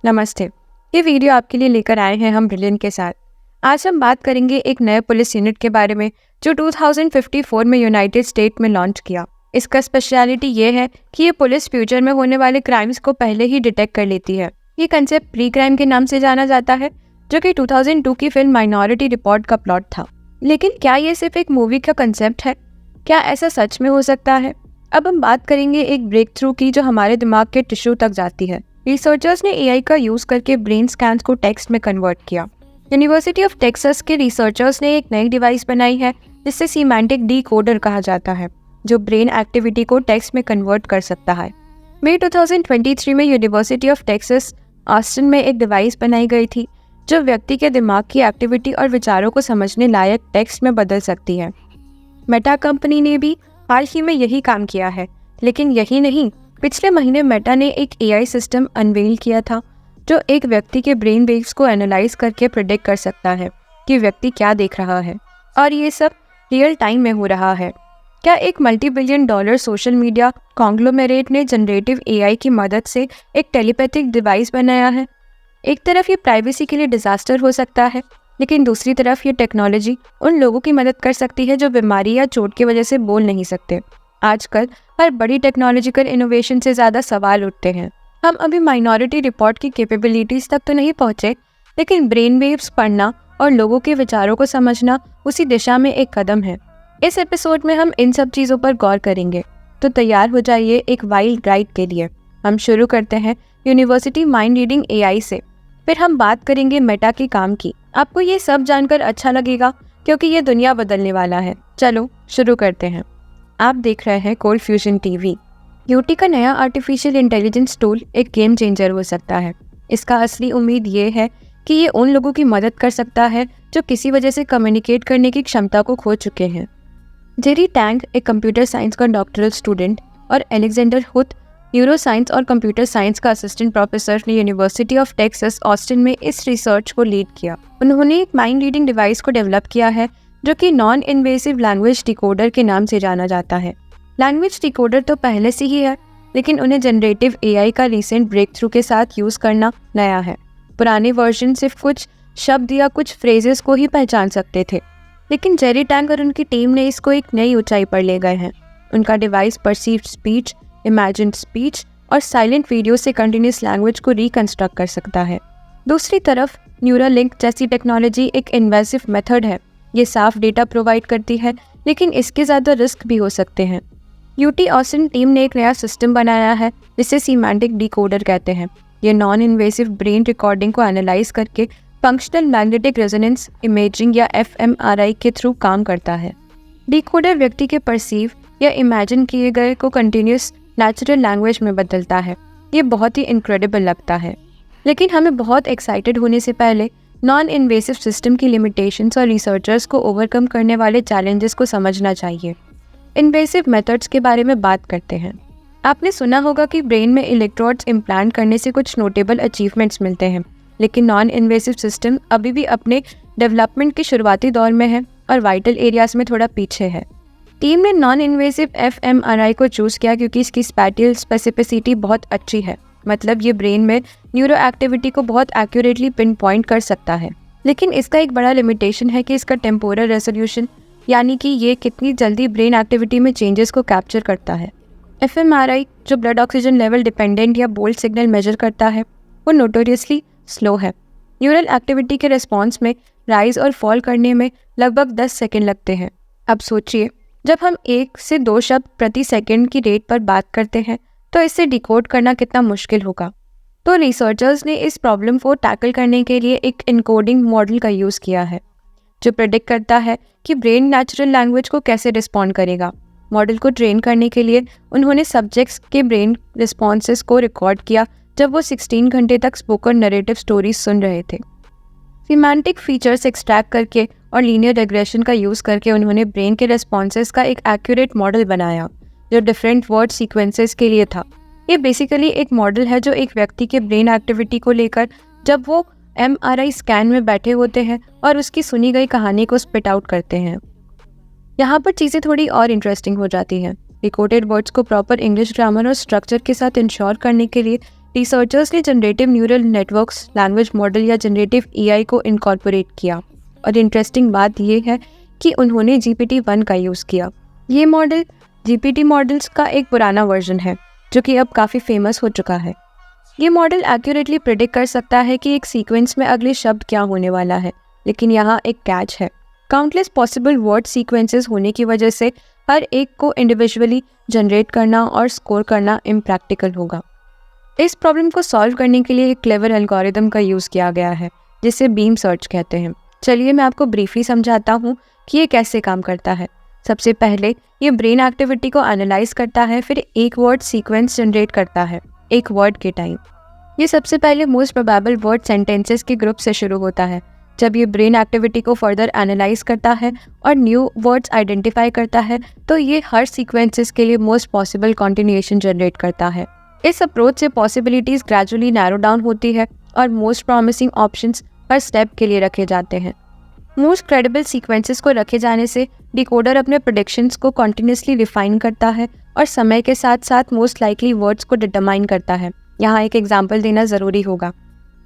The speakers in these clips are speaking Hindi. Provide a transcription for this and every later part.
नमस्ते। ये वीडियो आपके लिए लेकर आए हैं हम ब्रिलियंट के साथ। आज हम बात करेंगे एक नए पुलिस यूनिट के बारे में जो 2054 में यूनाइटेड स्टेट में लॉन्च किया। इसका स्पेशलिटी ये है कि ये पुलिस फ्यूचर में होने वाले क्राइम्स को पहले ही डिटेक्ट कर लेती है। ये कंसेप्ट प्री क्राइम के नाम से जाना जाता है, जो कि 2002 की फिल्म माइनॉरिटी रिपोर्ट का प्लॉट था। लेकिन क्या ये सिर्फ एक मूवी का कंसेप्ट है? क्या ऐसा सच में हो सकता है? अब हम बात करेंगे एक ब्रेक थ्रू की जो हमारे दिमाग के टिश्यू तक जाती है। रिसर्चर्स ने एआई का यूज करके ब्रेन स्कैन्स को टेक्स्ट में कन्वर्ट किया। यूनिवर्सिटी ऑफ टेक्सास के रिसर्चर्स ने एक नई डिवाइस बनाई है जिससे सीमेंटिक डिकोडर कहा जाता है, जो ब्रेन एक्टिविटी को टेक्स्ट में कन्वर्ट कर सकता है। मई 2023 में यूनिवर्सिटी ऑफ टेक्सास ऑस्टिन में एक डिवाइस बनाई गई थी जो व्यक्ति के दिमाग की एक्टिविटी और विचारों को समझने लायक टेक्स्ट में बदल सकती है। मेटा कंपनी ने भी हाल ही में यही काम किया है। लेकिन यही नहीं, पिछले महीने मेटा ने एक एआई सिस्टम अनवील किया था जो एक व्यक्ति के ब्रेन वेव्स को एनालाइज करके प्रेडिक्ट कर सकता है कि व्यक्ति क्या देख रहा है, और ये सब रियल टाइम में हो रहा है। क्या एक $multi-billion सोशल मीडिया कॉन्ग्लोमेरेट ने जनरेटिव एआई की मदद से एक टेलीपैथिक डिवाइस बनाया है? एक तरफ ये प्राइवेसी के लिए डिजास्टर हो सकता है, लेकिन दूसरी तरफ ये टेक्नोलॉजी उन लोगों की मदद कर सकती है जो बीमारी या चोट की वजह से बोल नहीं सकते। आजकल हर बड़ी टेक्नोलॉजिकल इनोवेशन से ज़्यादा सवाल उठते हैं। हम अभी माइनॉरिटी रिपोर्ट की कैपेबिलिटीज़ तक तो नहीं पहुँचे, लेकिन ब्रेन वेव्स पढ़ना और लोगों के विचारों को समझना उसी दिशा में एक कदम है। इस एपिसोड में हम इन सब चीज़ों पर गौर करेंगे, तो तैयार हो जाइए एक वाइल्ड राइड के लिए। हम शुरू करते हैं यूनिवर्सिटी माइंड रीडिंग एआई से, फिर हम बात करेंगे मेटा के काम की। आपको ये सब जानकर अच्छा लगेगा क्योंकि ये दुनिया बदलने वाला है। चलो शुरू करते हैं। आप देख रहे हैं कोल्ड फ्यूजन टीवी। यूटी का नया आर्टिफिशियल इंटेलिजेंस टूल एक गेम चेंजर हो सकता है। इसका असली उम्मीद ये है कि ये उन लोगों की मदद कर सकता है जो किसी वजह से कम्युनिकेट करने की क्षमता को खो चुके हैं। जेरी टैंग एक कंप्यूटर साइंस का डॉक्टरल स्टूडेंट और एलेक्जेंडर हुथ न्यूरो साइंस और कंप्यूटर साइंस का असिस्टेंट प्रोफेसर ने यूनिवर्सिटी ऑफ टेक्सास ऑस्टिन में इस रिसर्च को लीड किया। उन्होंने एक माइंड रीडिंग डिवाइस को डेवलप किया है जो कि नॉन इन्वेसिव लैंग्वेज डिकोडर के नाम से जाना जाता है। लैंग्वेज डिकोडर तो पहले से ही है, लेकिन उन्हें जनरेटिव एआई का रिसेंट ब्रेक थ्रू के साथ यूज़ करना नया है। पुराने वर्जन सिर्फ कुछ शब्द या कुछ फ्रेजेस को ही पहचान सकते थे, लेकिन जेरी टैंग और उनकी टीम ने इसको एक नई ऊंचाई पर ले गए हैं। उनका device perceived speech, imagined speech और साइलेंट वीडियो से कंटिन्यूस लैंग्वेज को रिकंस्ट्रक्ट कर सकता है। दूसरी तरफ न्यूरालिंक जैसी टेक्नोलॉजी एक इन्वेसिव मेथड है। ये साफ डेटा प्रोवाइड करती है, लेकिन इसके ज़्यादा रिस्क भी हो सकते हैं। यूटी ऑस्टिन टीम ने एक नया सिस्टम बनाया है जिसे सीमेंटिक डिकोडर कहते हैं। ये नॉन इन्वेसिव ब्रेन रिकॉर्डिंग को एनालाइज करके फंक्शनल मैग्नेटिक रेजोनेंस इमेजिंग या fMRI के थ्रू काम करता है। डिकोडर व्यक्ति के परसीव या इमेजिन किए गए को कंटिन्यूस नेचुरल लैंग्वेज में बदलता है। ये बहुत ही इनक्रेडिबल लगता है, लेकिन हमें बहुत एक्साइटेड होने से पहले नॉन इन्वेसिव सिस्टम की लिमिटेशंस और रिसर्चर्स को ओवरकम करने वाले चैलेंजेस को समझना चाहिए। इन्वेसिव मेथड्स के बारे में बात करते हैं। आपने सुना होगा कि ब्रेन में इलेक्ट्रोड्स इम्प्लांट करने से कुछ नोटेबल अचीवमेंट्स मिलते हैं, लेकिन नॉन इन्वेसिव सिस्टम अभी भी अपने डेवलपमेंट के शुरुआती दौर में है और वाइटल एरियाज में थोड़ा पीछे है। टीम ने नॉन इन्वेसिव fMRI को चूज़ किया क्योंकि इसकी स्पैटियल स्पेसिफिसिटी बहुत अच्छी है। मतलब ये ब्रेन में न्यूरो एक्टिविटी को बहुत एक्यूरेटली पिन पॉइंट कर सकता है, लेकिन इसका एक बड़ा लिमिटेशन है कि इसका टेम्पोरल रेजोल्यूशन, यानी कि ये कितनी जल्दी ब्रेन एक्टिविटी में चेंजेस को कैप्चर करता है। fMRI जो ब्लड ऑक्सीजन लेवल डिपेंडेंट या बोल्ड सिग्नल मेजर करता है, वो नोटोरियसली स्लो है। न्यूरल एक्टिविटी के रिस्पॉन्स में राइज और फॉल करने में लगभग 10 सेकेंड लगते हैं। अब सोचिए, जब हम 1 से 2 शब्द प्रति सेकेंड की रेट पर बात करते हैं तो इसे डिकोड करना कितना मुश्किल होगा। तो रिसर्चर्स ने इस प्रॉब्लम को टैकल करने के लिए एक इनकोडिंग मॉडल का यूज़ किया है जो प्रेडिक्ट करता है कि ब्रेन नेचुरल लैंग्वेज को कैसे रिस्पॉन्ड करेगा। मॉडल को ट्रेन करने के लिए उन्होंने सब्जेक्ट्स के ब्रेन रिस्पॉन्सेस को रिकॉर्ड किया जब वो 16 घंटे तक स्पोकन नरेटिव स्टोरीज सुन रहे थे। सिमेंटिक फीचर्स एक्सट्रैक्ट करके और लीनियर रिग्रेशन का यूज़ करके उन्होंने ब्रेन के रिस्पॉन्सेस का एक एक्यूरेट मॉडल बनाया जो डिफरेंट वर्ड सीक्वेंसेस के लिए था। ये बेसिकली एक मॉडल है जो एक व्यक्ति के ब्रेन एक्टिविटी को लेकर जब वो MRI स्कैन में बैठे होते हैं और उसकी सुनी गई कहानी को स्पिट आउट करते हैं। यहाँ पर चीज़ें थोड़ी और इंटरेस्टिंग हो जाती हैं। रिकॉर्डेड वर्ड्स को प्रॉपर इंग्लिश ग्रामर और स्ट्रक्चर के साथ इंश्योर करने के लिए रिसर्चर्स ने generative neural networks, language model या जनरेटिव एआई को इनकॉर्पोरेट किया। और इंटरेस्टिंग बात यह है कि उन्होंने GPT-1 का यूज़ किया। ये मॉडल GPT मॉडल्स का एक पुराना वर्जन है जो कि अब काफ़ी फेमस हो चुका है। ये मॉडल एक्यूरेटली प्रिडिक्ट कर सकता है कि एक सीक्वेंस में अगले शब्द क्या होने वाला है, लेकिन यहाँ एक कैच है। काउंटलेस पॉसिबल वर्ड सीक्वेंसेस होने की वजह से हर एक को इंडिविजुअली जनरेट करना और स्कोर करना इम्प्रैक्टिकल होगा। इस प्रॉब्लम को सॉल्व करने के लिए एक क्लेवर एल्गोरिदम का यूज़ किया गया है जिसे बीम सर्च कहते हैं। चलिए मैं आपको ब्रीफली समझाता हूँ कि ये कैसे काम करता है। सबसे पहले ये ब्रेन एक्टिविटी को एनालाइज करता है, फिर एक वर्ड सीक्वेंस जनरेट करता है एक वर्ड के टाइम। ये सबसे पहले मोस्ट प्रोबेबल वर्ड सेंटेंसेस के ग्रुप से शुरू होता है। जब ये ब्रेन एक्टिविटी को फर्दर एनालाइज करता है और न्यू वर्ड्स आइडेंटिफाई करता है तो ये हर सीक्वेंसेस के लिए मोस्ट पॉसिबल कॉन्टिन्यूएशन जनरेट करता है। इस अप्रोच से पॉसिबिलिटीज ग्रेजुअली नैरो डाउन होती है और मोस्ट प्रॉमिसिंग ऑप्शंस हर स्टेप के लिए रखे जाते हैं। मोस्ट क्रेडिबल सीक्वेंसेस को रखे जाने से डिकोडर अपने प्रेडिक्शंस को कॉन्टिन्यूसली रिफाइन करता है और समय के साथ साथ मोस्ट लाइकली वर्ड्स को डिटरमाइन करता है। यहाँ एक एग्जाम्पल देना ज़रूरी होगा।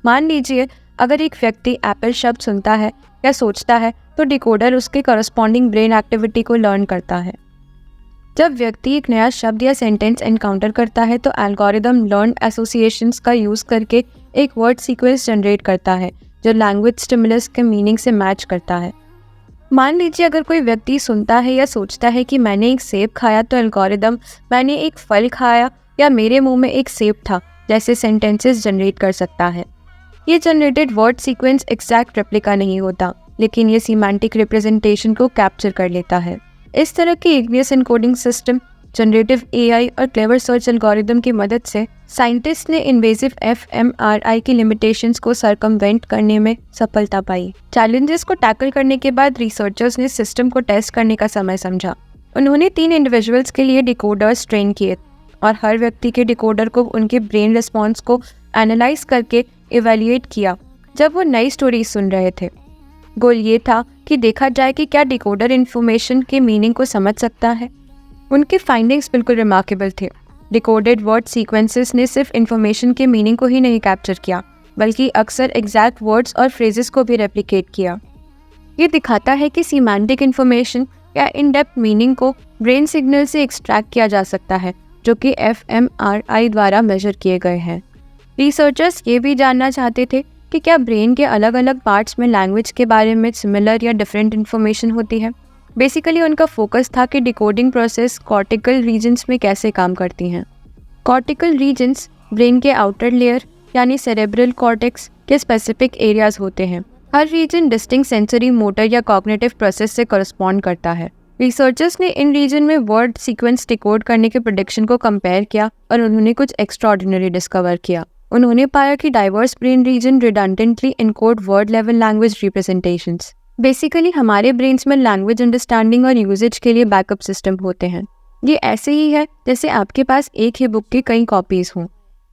मान लीजिए अगर एक व्यक्ति एप्पल शब्द सुनता है या सोचता है तो डिकोडर उसके करस्पॉन्डिंग ब्रेन एक्टिविटी को लर्न करता है। जब व्यक्ति एक नया शब्द या सेंटेंस एनकाउंटर करता है तो एल्गोरिदम लर्न एसोसिएशंस का यूज़ करके एक वर्ड सीक्वेंस जनरेट करता है जो लैंग्वेज स्टिमुलस के मीनिंग से मैच करता है। मान लीजिए अगर कोई व्यक्ति सुनता है या सोचता है कि मैंने एक सेब खाया तो एल्गोरिदम मैंने एक फल खाया या मेरे मुंह में एक सेब था जैसे सेंटेंसेस जनरेट कर सकता है। ये generated word sequence exact replica नहीं होता, लेकिन ये सीमेंटिक रिप्रेजेंटेशन को कैप्चर कर लेता है। इस तरह की igneous encoding system, generative AI और क्लेवर सर्च एल्गोरिदम की मदद से साइंटिस्ट ने इन्वेजिव fMRI की लिमिटेशंस को सर्कमवेंट करने में सफलता पाई। चैलेंजेस को टैकल करने के बाद रिसर्चर्स ने सिस्टम को टेस्ट करने का समय समझा। उन्होंने 3 इंडिविजुअल्स के लिए डिकोडर्स ट्रेन किए और हर व्यक्ति के डिकोडर को उनके ब्रेन रिस्पॉन्स को एनालाइज करके इवैल्यूएट किया जब वो नई स्टोरी सुन रहे थे। गोल ये था कि देखा जाए कि क्या डिकोडर इन्फॉर्मेशन के मीनिंग को समझ सकता है। उनके फाइंडिंग्स बिल्कुल रिमार्केबल थे। डिकोडेड वर्ड सीक्वेंसेस ने सिर्फ इन्फॉर्मेशन के मीनिंग को ही नहीं कैप्चर किया, बल्कि अक्सर एग्जैक्ट वर्ड्स और फ्रेजेस को भी रेप्लिकेट किया। ये दिखाता है कि सीमेंटिक इन्फॉर्मेशन या इन डेप्थ मीनिंग को ब्रेन सिग्नल से एक्सट्रैक्ट किया जा सकता है, जो कि fMRI द्वारा मेजर किए गए हैं। रिसर्चर्स ये भी जानना चाहते थे कि क्या ब्रेन के अलग अलग पार्ट्स में लैंग्वेज के बारे में सिमिलर या डिफरेंट इन्फॉर्मेशन होती है। बेसिकली उनका फोकस था कि डिकोडिंग प्रोसेस कॉर्टिकल रीजन्स में कैसे काम करती हैं। कॉर्टिकल रीजन्स ब्रेन के आउटर लेयर यानी सेरेब्रल कॉर्टेक्स के स्पेसिफिक एरियाज होते हैं। हर रीजन डिस्टिंक्ट सेंसरी, मोटर या कॉग्निटिव प्रोसेस से करस्पॉन्ड करता है। रिसर्चर्स ने इन रीजन में वर्ड सीक्वेंस डिकोड करने के प्रेडिक्शन को कंपेयर किया और उन्होंने कुछ एक्स्ट्राऑर्डिनरी डिस्कवर किया। उन्होंने पाया कि diverse brain region redundantly encode word level language representations. Basically हमारे ब्रेन्स में लैंग्वेज अंडरस्टैंडिंग और यूजेज के लिए बैकअप सिस्टम होते हैं। ये ऐसे ही है जैसे आपके पास एक ही बुक की कई कॉपीज़ हों।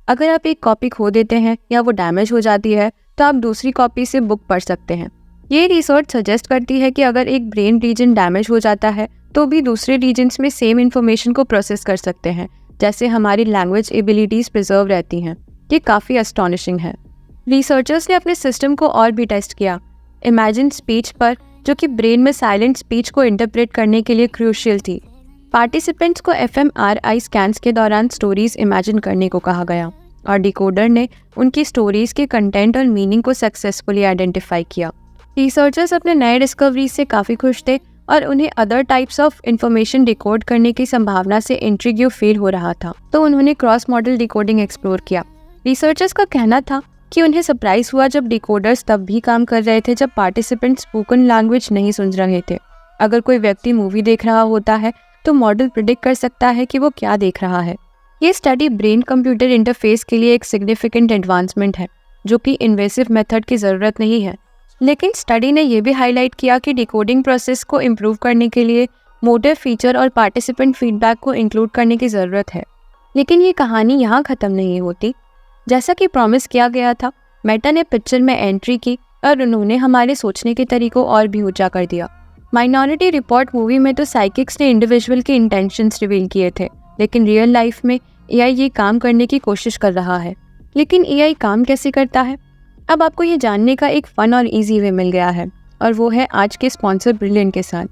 अगर आप एक कॉपी खो देते हैं या वो डैमेज हो जाती है तो आप दूसरी कॉपी से बुक पढ़ सकते हैं। ये रिसर्च सजेस्ट करती है कि अगर एक ब्रेन रीजन डैमेज हो जाता है तो भी दूसरे रीजन्स में सेम इन्फॉर्मेशन को प्रोसेस कर सकते हैं, जैसे हमारी लैंग्वेज एबिलिटीज़ प्रिजर्व रहती हैं। ये काफ़ी एस्टॉनिशिंग है। रिसर्चर्स ने अपने सिस्टम को और भी टेस्ट किया। इमेजिन स्पीच पर, जो कि ब्रेन में साइलेंट स्पीच को इंटरप्रेट करने के लिए क्रूशियल थी। पार्टिसिपेंट्स को fMRI स्कैन्स के दौरान स्टोरीज इमेजिन करने को कहा गया और डिकोडर ने उनकी स्टोरीज के कंटेंट और मीनिंग को सक्सेसफुली आइडेंटिफाई किया। रिसर्चर्स अपने नए डिस्कवरीज से काफ़ी खुश थे और उन्हें other types of information decode करने की संभावना से इंट्रिग्यू फील हो रहा था, तो उन्होंने क्रॉस मॉडल डिकोडिंग एक्सप्लोर किया। रिसर्चर्स का कहना था कि उन्हें सरप्राइज हुआ जब डिकोडर्स तब भी काम कर रहे थे जब पार्टिसिपेंट्स स्पोकन लैंग्वेज नहीं सुन रहे थे। अगर कोई व्यक्ति मूवी देख रहा होता है तो मॉडल प्रिडिक्ट कर सकता है कि वो क्या देख रहा है। ये स्टडी ब्रेन कंप्यूटर इंटरफेस के लिए एक सिग्निफिकेंट एडवांसमेंट है, जो कि इन्वेसिव मेथड की ज़रूरत नहीं है। लेकिन स्टडी ने यह भी हाईलाइट किया कि डिकोडिंग प्रोसेस को इम्प्रूव करने के लिए मोटर फीचर और पार्टिसिपेंट फीडबैक को इंक्लूड करने की ज़रूरत है। लेकिन ये कहानी यहाँ ख़त्म नहीं होती। जैसा कि प्रॉमिस किया गया था, मेटा ने पिक्चर में एंट्री की और उन्होंने हमारे सोचने के तरीकों और भी ऊंचा कर दिया। माइनॉरिटी रिपोर्ट मूवी में तो साइकिक्स ने इंडिविजुअल के इंटेंशंस रिवील किए थे, लेकिन रियल लाइफ में एआई ये काम करने की कोशिश कर रहा है। लेकिन एआई काम कैसे करता है? अब आपको ये जानने का एक फन और इजी वे मिल गया है, और वो है आज के स्पॉन्सर ब्रिलियंट के साथ।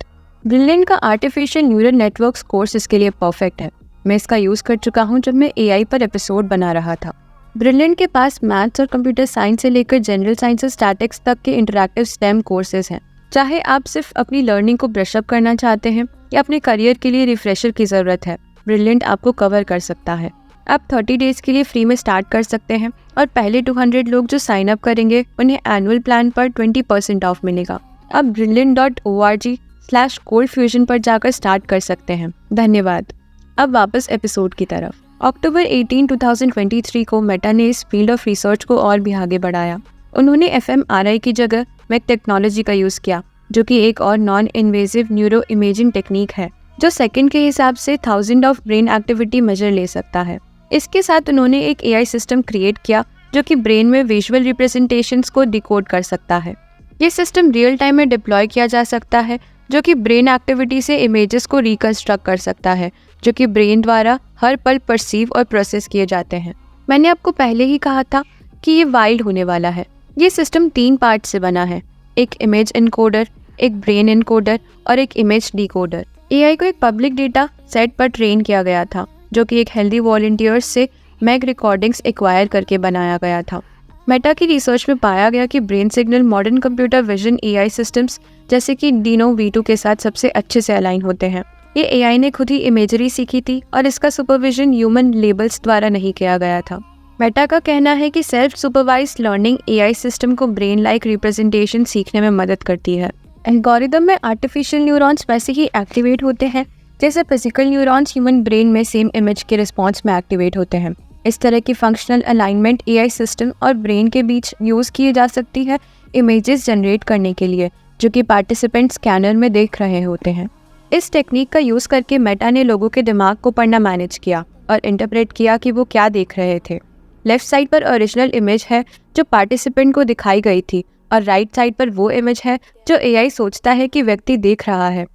ब्रिलियंट का आर्टिफिशियल न्यूरल नेटवर्क्स कोर्स इसके लिए परफेक्ट है। मैं इसका यूज़ कर चुका हूँ जब मैं एआई पर एपिसोड बना रहा था। ब्रिलियंट के पास मैथ्स और कंप्यूटर साइंस से लेकर जनरल साइंस और स्टैटिक्स तक के इंटरैक्टिव स्टेम कोर्सेज हैं। चाहे आप सिर्फ अपनी लर्निंग को ब्रश अप करना चाहते हैं या अपने करियर के लिए रिफ्रेशर की ज़रूरत है, ब्रिलियंट आपको कवर कर सकता है। आप 30 डेज़ के लिए फ्री में स्टार्ट कर सकते हैं और पहले 200 लोग जो साइन अप करेंगे उन्हें एनुअल प्लान पर 20% ऑफ मिलेगा। आप brilliant.org/coldfusion पर जाकर स्टार्ट कर सकते हैं। धन्यवाद। अब वापस एपिसोड की तरफ। अक्टूबर 18, 2023 को मेटा ने इस फील्ड ऑफ रिसर्च को और भी आगे बढ़ाया। उन्होंने fMRI की जगह मैक टेक्नोलॉजी का यूज़ किया, जो कि एक और non invasive neuro imaging technique है जो सेकंड के हिसाब से 1000 ऑफ ब्रेन एक्टिविटी मेजर ले सकता है। इसके साथ उन्होंने एक एआई सिस्टम क्रिएट किया जो कि ब्रेन में विजुअल रिप्रेजेंटेशंस को डिकोड कर सकता है। ये सिस्टम रियल टाइम में डिप्लॉय किया जा सकता है, जो कि ब्रेन एक्टिविटी से इमेजेस को रिकंस्ट्रक्ट कर सकता है, जो कि ब्रेन द्वारा हर पल परसीव और प्रोसेस किए जाते हैं। मैंने आपको पहले ही कहा था कि ये वाइल्ड होने वाला है। ये सिस्टम 3 पार्ट से बना है, एक इमेज इनकोडर, एक ब्रेन इनकोडर और एक इमेज डिकोडर। एआई को एक पब्लिक डेटा सेट पर ट्रेन किया गया था, जो कि एक हेल्दी वॉलंटियर्स से मैग रिकॉर्डिंग्स एक्वायर करके बनाया गया था। मेटा की रिसर्च में पाया गया कि brain signal modern computer vision AI systems जैसे कि डीनो V2 के साथ सबसे अच्छे से अलाइन होते हैं। ये एआई ने खुद ही इमेजरी सीखी थी और इसका सुपरविजन ह्यूमन लेबल्स द्वारा नहीं किया गया था। मेटा का कहना है कि self supervised learning AI system को ब्रेन लाइक रिप्रेजेंटेशन सीखने में मदद करती है। एल्गोरिदम में आर्टिफिशियल न्यूरॉन्स वैसे ही एक्टिवेट होते हैं जैसे फिजिकल न्यूरॉन्स ह्यूमन ब्रेन में सेम इमेज के रिस्पॉन्स में एक्टिवेट होते हैं। इस तरह की फंक्शनल अलाइनमेंट एआई सिस्टम और ब्रेन के बीच यूज़ की जा सकती है इमेजेस जनरेट करने के लिए, जो कि पार्टिसिपेंट स्कैनर में देख रहे होते हैं। इस टेक्निक का यूज़ करके मेटा ने लोगों के दिमाग को पढ़ना मैनेज किया और इंटरप्रेट किया कि वो क्या देख रहे थे। लेफ्ट साइड पर ओरिजिनल इमेज है जो पार्टिसिपेंट को दिखाई गई थी, और राइट साइड पर वो इमेज है जो एआई सोचता है कि व्यक्ति देख रहा है।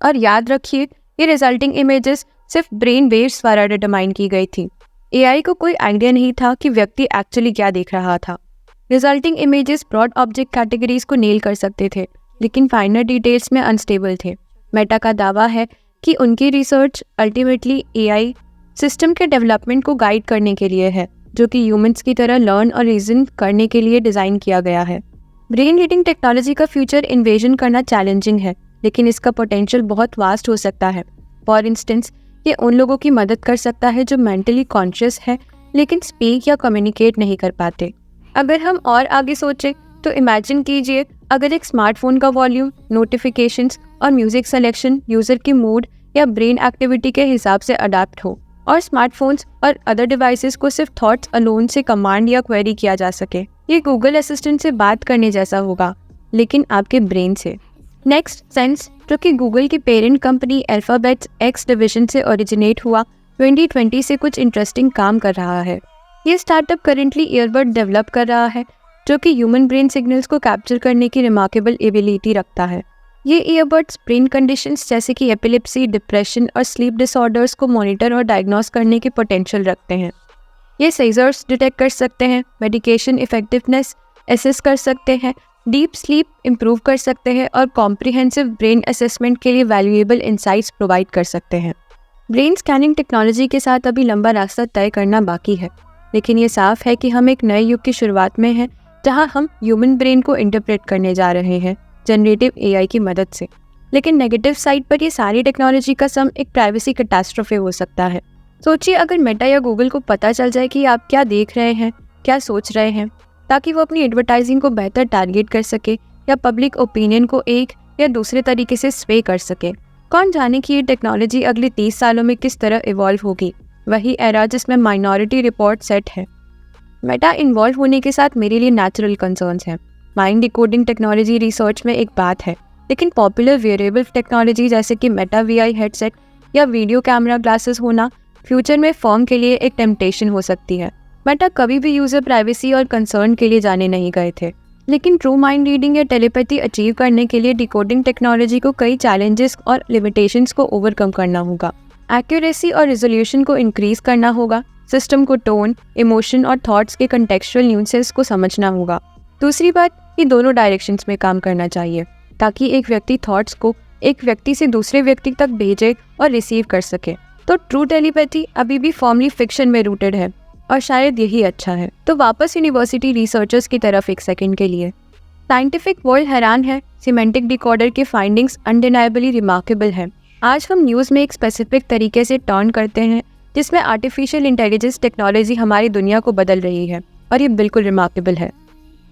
और याद रखिए, ये रिजल्टिंग इमेजेस सिर्फ ब्रेन वेव्स द्वारा डिटरमाइन की गई थी। एआई को कोई आइडिया नहीं था कि व्यक्ति एक्चुअली क्या देख रहा था। Resulting images broad object categories को नेल कर सकते थे, लेकिन फाइनल डिटेल्स में अनस्टेबल थे। मेटा का दावा है कि उनकी रिसर्च अल्टीमेटली एआई सिस्टम के डेवलपमेंट को गाइड करने के लिए है, जो कि ह्यूमंस की तरह लर्न और रीजन करने के लिए डिज़ाइन किया गया है। ब्रेन रीडिंग टेक्नोलॉजी का फ्यूचर इन्विजन करना चैलेंजिंग है, लेकिन इसका पोटेंशियल बहुत वास्ट हो सकता है। फॉर इंस्टेंस, ये उन लोगों की मदद कर सकता है जो मेंटली कॉन्शियस है लेकिन स्पीक या कम्युनिकेट नहीं कर पाते। अगर हम और आगे सोचें तो इमेजिन कीजिए, अगर एक स्मार्टफोन का वॉल्यूम, नोटिफिकेशंस और म्यूजिक सिलेक्शन यूज़र की मूड या ब्रेन एक्टिविटी के हिसाब से अडाप्ट हो, और स्मार्टफोन्स और अदर डिवाइसेस को सिर्फ थॉट्स अलोन से कमांड या क्वेरी किया जा सके। ये गूगल असिस्टेंट से बात करने जैसा होगा, लेकिन आपके ब्रेन से। नेक्स्ट सेंस, जो कि गूगल की parent company alphabets x division से ओरिजिनेट हुआ, 2020 से कुछ इंटरेस्टिंग काम कर रहा है। ये स्टार्टअप करेंटली ईयरबड डेवलप कर रहा है, जो कि ह्यूमन ब्रेन सिग्नल्स को कैप्चर करने की रिमार्केबल एबिलिटी रखता है। ये ईयरबड्स ब्रेन कंडीशंस जैसे कि एपिलेप्सी, डिप्रेशन और स्लीप डिसऑर्डर्स को मॉनिटर और डायग्नोस करने के पोटेंशियल रखते हैं। ये सीजर्स डिटेक्ट कर सकते हैं, मेडिकेशन इफेक्टिवनेस एसेस कर सकते हैं, डीप स्लीप इंप्रूव कर सकते हैं और कॉम्प्रिहेंसिव ब्रेन असेसमेंट के लिए वैल्यूएबल इंसाइट्स प्रोवाइड कर सकते हैं। ब्रेन स्कैनिंग टेक्नोलॉजी के साथ अभी लंबा रास्ता तय करना बाकी है, लेकिन ये साफ है कि हम एक नए युग की शुरुआत में हैं, जहां हम ह्यूमन ब्रेन को इंटरप्रेट करने जा रहे हैं जनरेटिव एआई की मदद से। लेकिन नेगेटिव साइड पर ये सारी टेक्नोलॉजी का सम एक प्राइवेसी कैटास्ट्रोफे हो सकता है। सोचिए, अगर मेटा या गूगल को पता चल जाए कि आप क्या देख रहे हैं, क्या सोच रहे हैं, ताकि वो अपनी एडवर्टाइजिंग को बेहतर टारगेट कर सके या पब्लिक ओपिनियन को एक या दूसरे तरीके से स्वे कर सके। कौन जाने कि ये टेक्नोलॉजी अगले 30 सालों में किस तरह इवॉल्व होगी, वही एरा जिसमें माइनॉरिटी रिपोर्ट सेट है। मेटा इन्वॉल्व होने के साथ मेरे लिए नेचुरल कंसर्न्स हैं। माइंड डिकोडिंग टेक्नोलॉजी रिसर्च में एक बात है, लेकिन पॉपुलर वेरिएबल टेक्नोलॉजी जैसे कि मेटा वीआई हेडसेट या वीडियो कैमरा ग्लासेस होना फ्यूचर में फर्म के लिए एक टेम्पटेशन हो सकती है। मेटा कभी भी यूज़र प्राइवेसी और कंसर्न के लिए जाने नहीं गए थे, लेकिन ट्रू माइंड रीडिंग या टेलीपैथी अचीव करने के लिए डिकोडिंग टेक्नोलॉजी को कई चैलेंजेस और लिमिटेशंस को ओवरकम करना होगा। एक्यूरेसी और रिजोल्यूशन को इंक्रीज करना होगा, सिस्टम को टोन, इमोशन और थॉट्स के कंटेक्चुअल न्यूएंसेस को समझना होगा। दूसरी बात, ये दोनों डायरेक्शंस में काम करना चाहिए ताकि एक व्यक्ति थॉट्स को एक व्यक्ति से दूसरे व्यक्ति तक भेजे और रिसीव कर सके। तो ट्रू टेलीपैथी अभी भी फॉर्मली फिक्शन में रूटेड है और शायद यही अच्छा है। तो वापस यूनिवर्सिटी रिसर्चर्स की तरफ एक सेकंड के लिए। साइंटिफिक वर्ल्ड हैरान है, सिमेंटिक डिकोडर के फाइंडिंग्स अनडिनाइबली रिमार्केबल है। आज हम न्यूज़ में एक स्पेसिफिक तरीके से टर्न करते हैं जिसमें आर्टिफिशियल इंटेलिजेंस टेक्नोलॉजी हमारी दुनिया को बदल रही है और ये बिल्कुल रिमार्केबल है।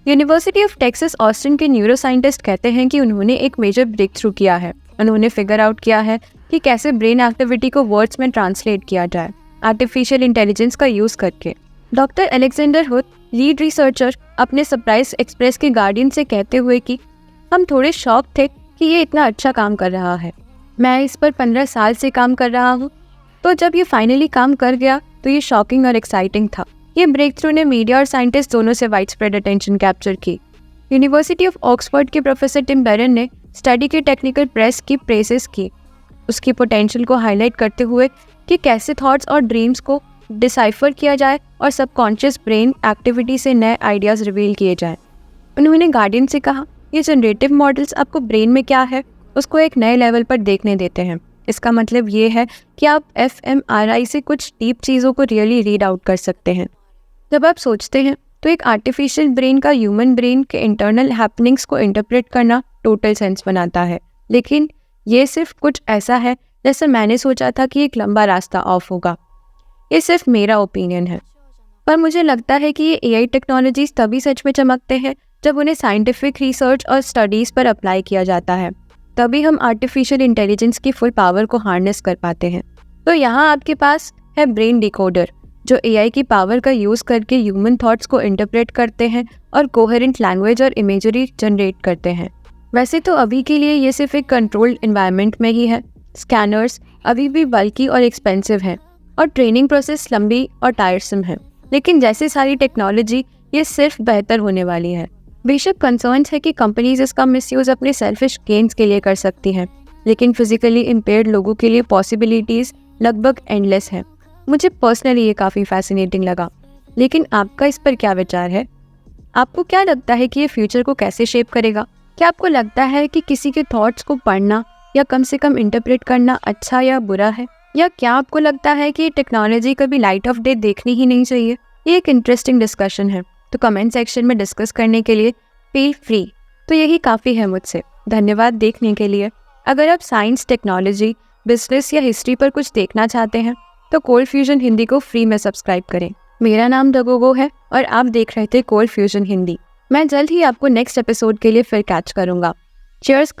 यूनिवर्सिटी ऑफ टेक्सास ऑस्टिन के न्यूरो साइंटिस्ट कहते हैं कि उन्होंने एक मेजर ब्रेक थ्रू किया है। उन्होंने फिगर आउट किया है कि कैसे ब्रेन एक्टिविटी को वर्ड्स में ट्रांसलेट किया जाए आर्टिफिशियल इंटेलिजेंस का यूज़ करके। डॉक्टर अलेक्जेंडर हुथ, लीड रिसर्चर, अपने सरप्राइज एक्सप्रेस के गार्डियन से कहते हुए कि हम थोड़े शॉक थे कि ये इतना अच्छा काम कर रहा है। मैं इस पर 15 साल से काम कर रहा हूँ, तो जब ये फाइनली काम कर गया तो ये शॉकिंग और एक्साइटिंग था। ये ब्रेक थ्रू ने मीडिया और साइंटिस्ट दोनों से वाइड स्प्रेड अटेंशन कैप्चर की। यूनिवर्सिटी ऑफ ऑक्सफोर्ड के प्रोफेसर टिम बेरन ने स्टडी के टेक्निकल प्रेस की प्रेसेस की, उसकी पोटेंशियल को हाईलाइट करते हुए कि कैसे थॉट्स और ड्रीम्स को डिसाइफर किया जाए और सबकॉन्शियस ब्रेन एक्टिविटी से नए आइडियाज़ रिवील किए जाएं। उन्होंने गार्डियन से कहा, ये जनरेटिव मॉडल्स आपको ब्रेन में क्या है उसको एक नए लेवल पर देखने देते हैं। इसका मतलब ये है कि आप fMRI से कुछ डीप चीज़ों को रियली रीड आउट कर सकते हैं। जब आप सोचते हैं तो एक आर्टिफिशियल ब्रेन का ह्यूमन ब्रेन के इंटरनल हैपनिंग्स को इंटरप्रेट करना टोटल सेंस बनाता है, लेकिन ये सिर्फ कुछ ऐसा है जैसे मैंने सोचा था कि एक लंबा रास्ता ऑफ होगा। ये सिर्फ मेरा ओपिनियन है, पर मुझे लगता है कि ये AI टेक्नोलॉजीज तभी सच में चमकते हैं जब उन्हें साइंटिफिक रिसर्च और स्टडीज़ पर अप्लाई किया जाता है। तभी हम आर्टिफिशियल इंटेलिजेंस की फुल पावर को हार्नेस कर पाते हैं। तो यहाँ आपके पास है ब्रेन डिकोडर जो AI की पावर का यूज़ करके ह्यूमन थॉट्स को इंटरप्रेट करते हैं और कोहेरेंट लैंग्वेज और इमेजरी जनरेट करते हैं। वैसे तो अभी के लिए ये सिर्फ एक कंट्रोल्ड एनवायरनमेंट में ही है। स्कैनर्स अभी भी बल्कि और एक्सपेंसिव हैं और ट्रेनिंग प्रोसेस लंबी और टायरसम है, लेकिन जैसे सारी टेक्नोलॉजी ये सिर्फ बेहतर होने वाली है। बेशक कंसर्न्स है कि कंपनीज इसका मिसयूज़ अपने सेल्फिश गेन्स के लिए कर सकती हैं, लेकिन फिजिकली इम्पेयर्ड लोगों के लिए पॉसिबिलिटीज़ लगभग एंडलेस है। मुझे पर्सनली ये काफ़ी फैसिनेटिंग लगा, लेकिन आपका इस पर क्या विचार है? आपको क्या लगता है कि ये फ्यूचर को कैसे शेप करेगा? क्या आपको लगता है कि किसी के थॉट्स को पढ़ना या कम से कम इंटरप्रेट करना अच्छा या बुरा है? या क्या आपको लगता है कि टेक्नोलॉजी कभी लाइट ऑफ डे देखनी ही नहीं चाहिए? ये एक इंटरेस्टिंग डिस्कशन है, तो कमेंट सेक्शन में डिस्कस करने के लिए फील फ्री। तो यही काफ़ी है मुझसे। धन्यवाद देखने के लिए। अगर आप साइंस, टेक्नोलॉजी, बिजनेस या हिस्ट्री पर कुछ देखना चाहते हैं तो कोल्ड फ्यूजन हिंदी को फ्री में सब्सक्राइब करें। मेरा नाम डगोगो है और आप देख रहे थे कोल्ड फ्यूजन हिंदी। मैं जल्द ही आपको नेक्स्ट एपिसोड के लिए फिर कैच करूँगा। चीयर्स।